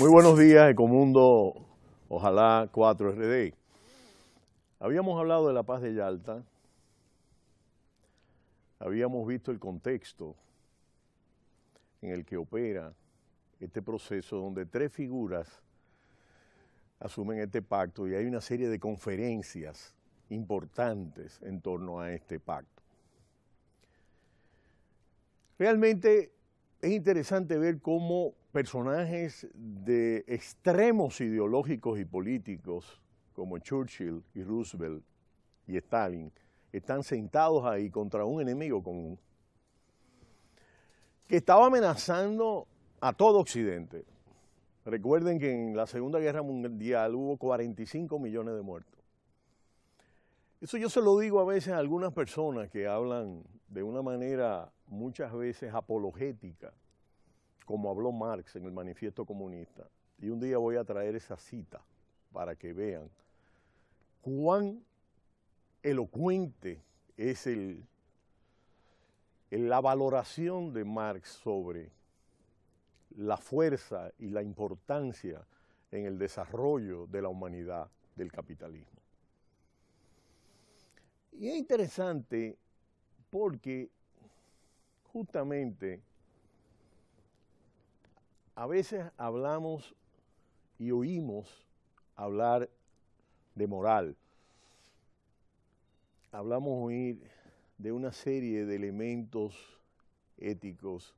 Muy buenos días, Ecomundo, ojalá 4RD. Habíamos hablado de la paz de Yalta, habíamos visto el contexto en el que opera este proceso donde tres figuras asumen este pacto y hay una serie de conferencias importantes en torno a este pacto. Realmente es interesante ver cómo personajes de extremos ideológicos y políticos como Churchill y Roosevelt y Stalin están sentados ahí contra un enemigo común que estaba amenazando a todo Occidente. Recuerden que en la Segunda Guerra Mundial hubo 45 millones de muertos. Eso yo se lo digo a veces a algunas personas que hablan de una manera muchas veces apologética, como habló Marx en el Manifiesto Comunista. Y un día voy a traer esa cita para que vean cuán elocuente es la valoración de Marx sobre la fuerza y la importancia en el desarrollo de la humanidad del capitalismo. Y es interesante porque justamente a veces hablamos y oímos hablar de moral. Hablamos oír de una serie de elementos éticos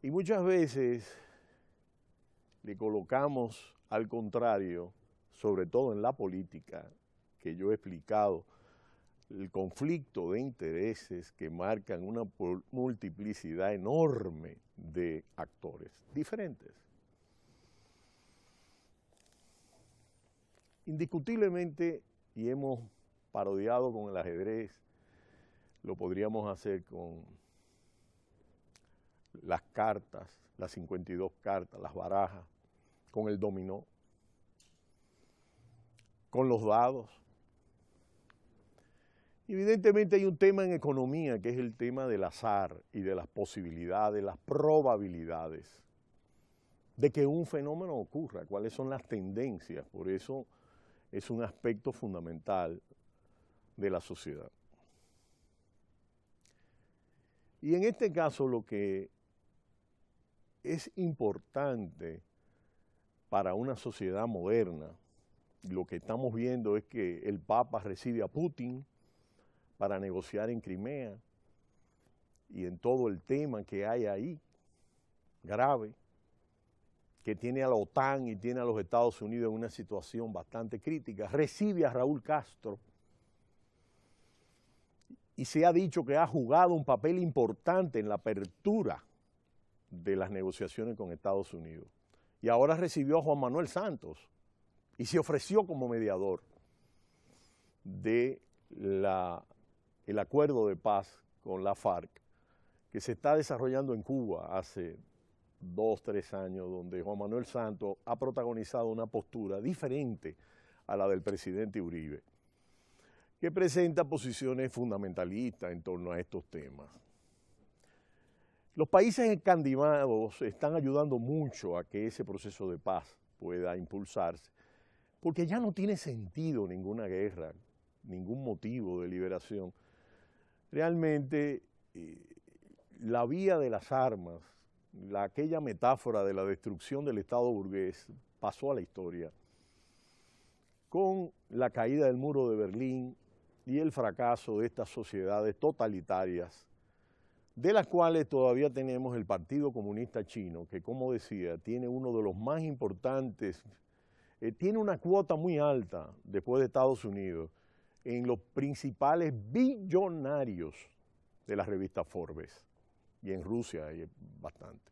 y muchas veces le colocamos al contrario, sobre todo en la política, que yo he explicado, el conflicto de intereses que marcan una multiplicidad enorme de actores diferentes. Indiscutiblemente, y hemos parodiado con el ajedrez, lo podríamos hacer con las cartas, las 52 cartas, las barajas, con el dominó, con los dados. Evidentemente hay un tema en economía que es el tema del azar y de las posibilidades, las probabilidades de que un fenómeno ocurra, cuáles son las tendencias. Por eso es un aspecto fundamental de la sociedad. Y en este caso lo que es importante para una sociedad moderna, lo que estamos viendo es que el Papa recibe a Putin para negociar en Crimea y en todo el tema que hay ahí, grave, que tiene a la OTAN y tiene a los Estados Unidos en una situación bastante crítica. Recibe a Raúl Castro y se ha dicho que ha jugado un papel importante en la apertura de las negociaciones con Estados Unidos. Y ahora recibió a Juan Manuel Santos y se ofreció como mediador de el acuerdo de paz con la FARC, que se está desarrollando en Cuba hace 2 o 3 años, donde Juan Manuel Santos ha protagonizado una postura diferente a la del presidente Uribe, que presenta posiciones fundamentalistas en torno a estos temas. Los países escandinavos están ayudando mucho a que ese proceso de paz pueda impulsarse, porque ya no tiene sentido ninguna guerra, ningún motivo de liberación. Realmente la vía de las armas, aquella metáfora de la destrucción del Estado burgués pasó a la historia con la caída del muro de Berlín y el fracaso de estas sociedades totalitarias, de las cuales todavía tenemos el Partido Comunista Chino, que como decía, tiene uno de los más importantes, tiene una cuota muy alta después de Estados Unidos en los principales billonarios de la revista Forbes, y en Rusia hay bastante.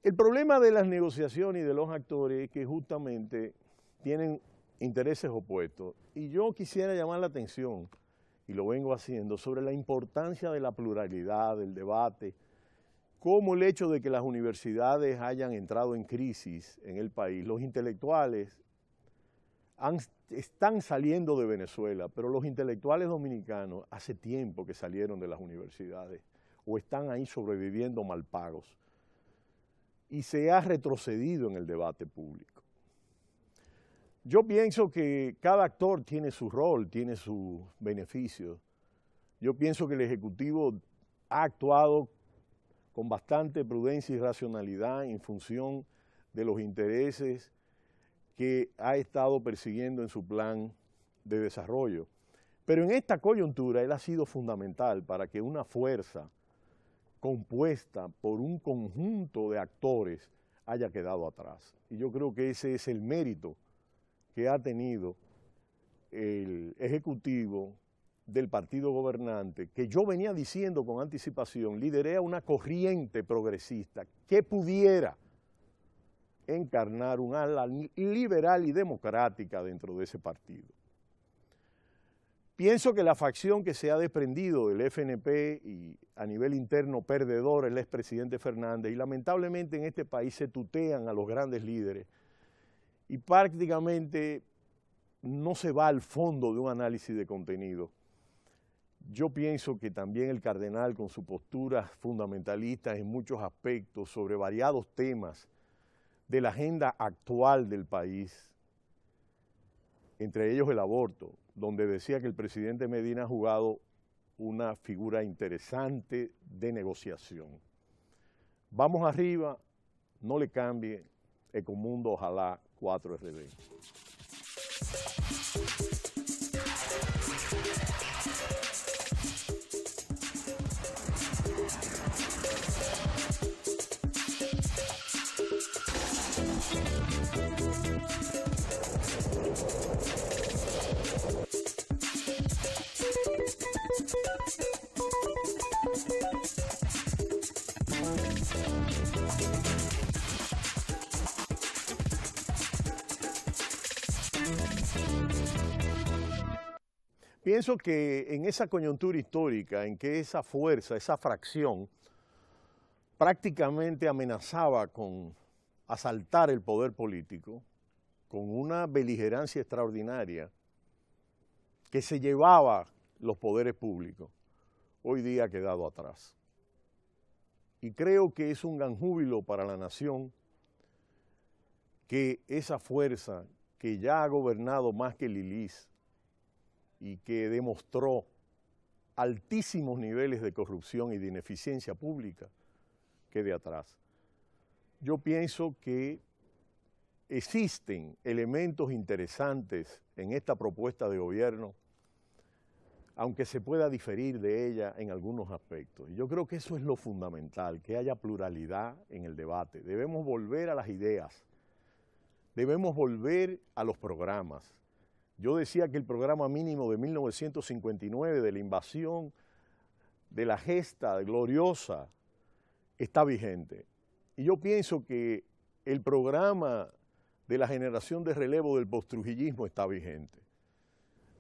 El problema de las negociaciones y de los actores es que justamente tienen intereses opuestos, y yo quisiera llamar la atención, y lo vengo haciendo, sobre la importancia de la pluralidad, del debate, como el hecho de que las universidades hayan entrado en crisis en el país. Los intelectuales están saliendo de Venezuela, pero los intelectuales dominicanos hace tiempo que salieron de las universidades o están ahí sobreviviendo mal pagos. y se ha retrocedido en el debate público. Yo pienso que cada actor tiene su rol, tiene sus beneficios. Yo pienso que el Ejecutivo ha actuado con bastante prudencia y racionalidad en función de los intereses que ha estado persiguiendo en su plan de desarrollo. Pero en esta coyuntura él ha sido fundamental para que una fuerza compuesta por un conjunto de actores haya quedado atrás. Y yo creo que ese es el mérito que ha tenido el Ejecutivo del partido gobernante, que yo venía diciendo con anticipación, liderea una corriente progresista que pudiera encarnar un ala liberal y democrática dentro de ese partido. Pienso que la facción que se ha desprendido del FNP y a nivel interno perdedor el expresidente Fernández, y lamentablemente en este país se tutean a los grandes líderes y prácticamente no se va al fondo de un análisis de contenido. Yo pienso que también el cardenal, con su postura fundamentalista en muchos aspectos sobre variados temas de la agenda actual del país, entre ellos el aborto, donde decía que el presidente Medina ha jugado una figura interesante de negociación. Vamos arriba, no le cambie, Ecomundo, ojalá 4RD. Pienso que en esa coyuntura histórica en que esa fuerza, esa fracción, prácticamente amenazaba con asaltar el poder político, con una beligerancia extraordinaria que se llevaba los poderes públicos, hoy día ha quedado atrás. Y creo que es un gran júbilo para la nación que esa fuerza que ya ha gobernado más que Lilis y que demostró altísimos niveles de corrupción y de ineficiencia pública, quede atrás. Yo pienso que existen elementos interesantes en esta propuesta de gobierno, aunque se pueda diferir de ella en algunos aspectos. Y yo creo que eso es lo fundamental, que haya pluralidad en el debate. Debemos volver a las ideas, debemos volver a los programas. Yo decía que el programa mínimo de 1959 de la invasión de la gesta gloriosa está vigente. Y yo pienso que el programa de la generación de relevo del postrujillismo está vigente.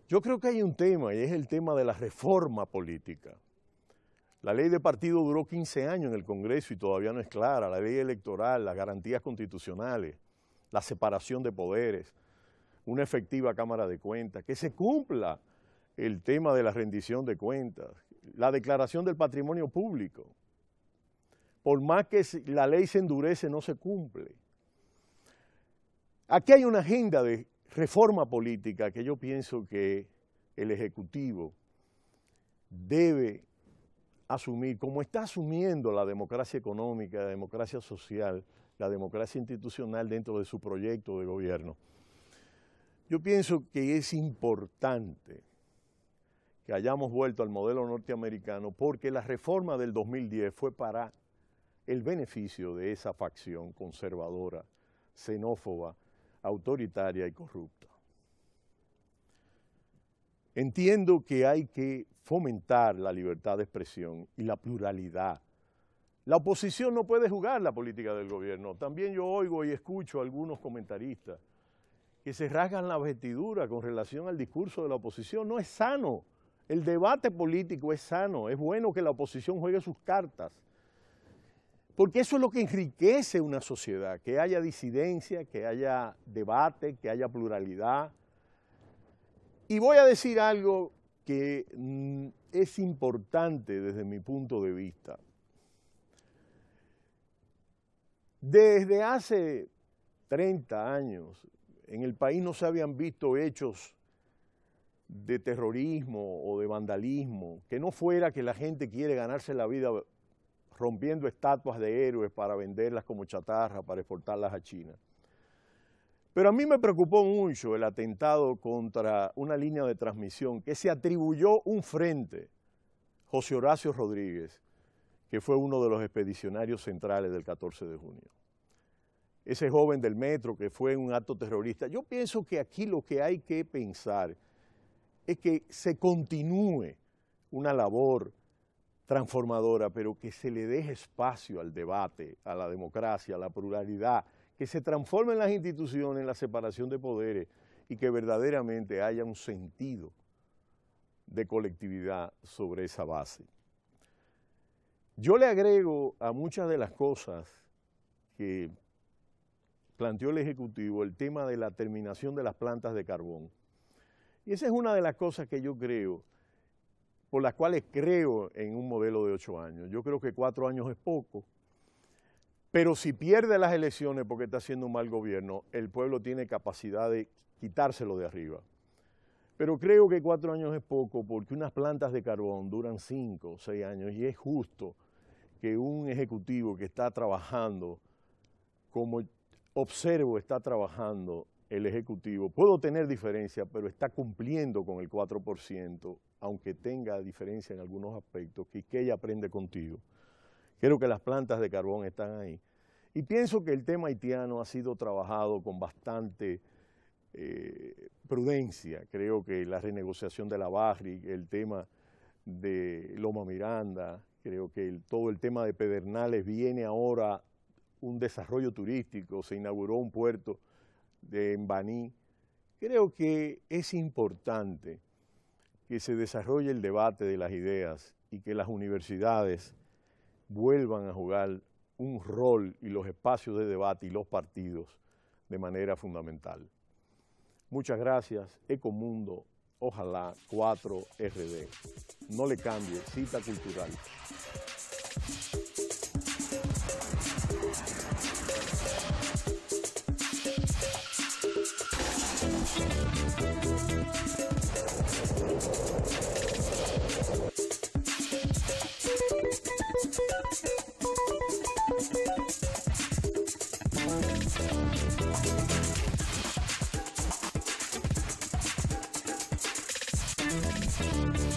Yo creo que hay un tema, y es el tema de la reforma política. La ley de partido duró 15 años en el Congreso y todavía no es clara. La ley electoral, las garantías constitucionales, la separación de poderes, una efectiva Cámara de Cuentas, que se cumpla el tema de la rendición de cuentas, la declaración del patrimonio público. Por más que la ley se endurece, no se cumple. Aquí hay una agenda de reforma política que yo pienso que el Ejecutivo debe asumir, como está asumiendo la democracia económica, la democracia social, la democracia institucional dentro de su proyecto de gobierno. Yo pienso que es importante que hayamos vuelto al modelo norteamericano porque la reforma del 2010 fue para el beneficio de esa facción conservadora, xenófoba, autoritaria y corrupta. Entiendo que hay que fomentar la libertad de expresión y la pluralidad. La oposición no puede jugar la política del gobierno. También yo oigo y escucho a algunos comentaristas que se rasgan la vestidura con relación al discurso de la oposición. No es sano. El debate político es sano. Es bueno que la oposición juegue sus cartas. Porque eso es lo que enriquece una sociedad, que haya disidencia, que haya debate, que haya pluralidad. Y voy a decir algo que es importante desde mi punto de vista. Desde hace 30 años en el país no se habían visto hechos de terrorismo o de vandalismo, que no fuera que la gente quiere ganarse la vida rompiendo estatuas de héroes para venderlas como chatarra, para exportarlas a China. Pero a mí me preocupó mucho el atentado contra una línea de transmisión que se atribuyó un frente, José Horacio Rodríguez, que fue uno de los expedicionarios centrales del 14 de junio. Ese joven del metro que fue en un acto terrorista. Yo pienso que aquí lo que hay que pensar es que se continúe una labor transformadora, pero que se le deje espacio al debate, a la democracia, a la pluralidad, que se transformen las instituciones en la separación de poderes y que verdaderamente haya un sentido de colectividad sobre esa base. Yo le agrego a muchas de las cosas que planteó el Ejecutivo el tema de la terminación de las plantas de carbón. Y esa es una de las cosas que yo creo, por las cuales creo en un modelo de 8 años. Yo creo que 4 años es poco, pero si pierde las elecciones porque está haciendo un mal gobierno, el pueblo tiene capacidad de quitárselo de arriba. Pero creo que 4 años es poco porque unas plantas de carbón duran 5 o 6 años y es justo que un ejecutivo que está trabajando, como observo está trabajando el Ejecutivo, puedo tener diferencia, pero está cumpliendo con el 4%, aunque tenga diferencia en algunos aspectos, que ella aprende contigo. Creo que las plantas de carbón están ahí. Y pienso que el tema haitiano ha sido trabajado con bastante prudencia. Creo que la renegociación de la Barrick, el tema de Loma Miranda, creo que todo el tema de Pedernales viene ahora un desarrollo turístico, se inauguró un puerto en Baní. Creo que es importante que se desarrolle el debate de las ideas y que las universidades vuelvan a jugar un rol y los espacios de debate y los partidos de manera fundamental. Muchas gracias. Ecomundo, ojalá 4RD. No le cambie, cita cultural.